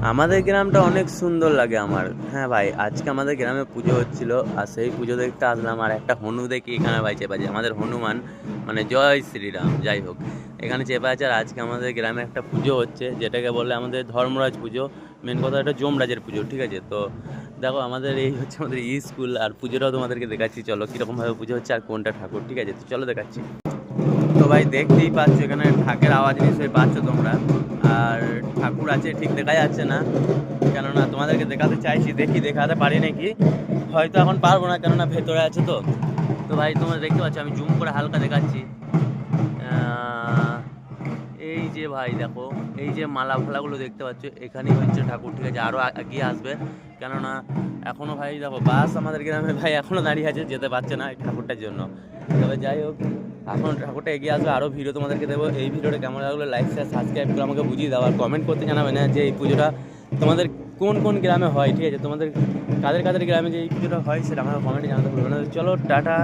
আমাদের গ্রামটা অনেক সুন্দর লাগে আমার। হ্যাঁ ভাই, আজকে আমাদের গ্রামে পুজো হচ্ছিল, আর সেই পুজো দেখতে আসলাম। আর একটা হনু দেখি এখানে ভাই চেপে আছে, আমাদের হনুমান, মানে জয় শ্রীরাম, যাই হোক, এখানে চেপে আছে। আর আজকে আমাদের গ্রামে একটা পুজো হচ্ছে, যেটাকে বলে আমাদের ধর্মরাজ পুজো। মেন কথা এটা যমরাজের পুজো, ঠিক আছে? তো দেখো, আমাদের এই হচ্ছে আমাদের স্কুল, আর পুজোটাও তোমাদেরকে দেখাচ্ছি। চলো, কীরকমভাবে পুজো হচ্ছে আর কোনটা ঠাকুর, ঠিক আছে? তো চলো দেখাচ্ছি। তো ভাই দেখতেই পাচ্ছ, এখানে ঢাকের আওয়াজ নিশ্চয়ই পাচ্ছ তোমরা। আর ঠাকুর আছে ঠিক দেখা যাচ্ছে না, কেননা তোমাদেরকে দেখাতে চাইছি, দেখি দেখাতে পারি নাকি। হয়তো এখন পারবো না, কেননা ভেতরে আছে তো। তো ভাই তোমরা দেখতে পাচ্ছ, আমি জুম করে হালকা দেখাচ্ছি। আহ, এই যে ভাই দেখো, এই যে মালা ফালাগুলো দেখতে পাচ্ছ, এখানেই হচ্ছে ঠাকুর, ঠিক আছে? আরও এগিয়ে আসবে, কেননা এখনও ভাই দেখো বাস আমাদের গ্রামে ভাই এখনও দাঁড়িয়ে আছে, যেতে পারছে না এই ঠাকুরটার জন্য। তবে যাই হোক, এখন ঠাকুরটা এগিয়ে আসবে, আরও ভিডিও তোমাদেরকে দেবো। এই ভিডিওটা কেমন লাগলো লাইক শেয়ার সাবস্ক্রাইব করে আমাকে বুঝিয়ে দাও, আর কমেন্ট করতে জানাবে না যে এই পুজোটা তোমাদের কোন কোন গ্রামে হয়, ঠিক আছে? তোমাদের কাদের কাদের গ্রামে যে এই পুজোটা হয় সেটা আমাকে কমেন্টে জানাতে ভুলবে না। চলো টাটা।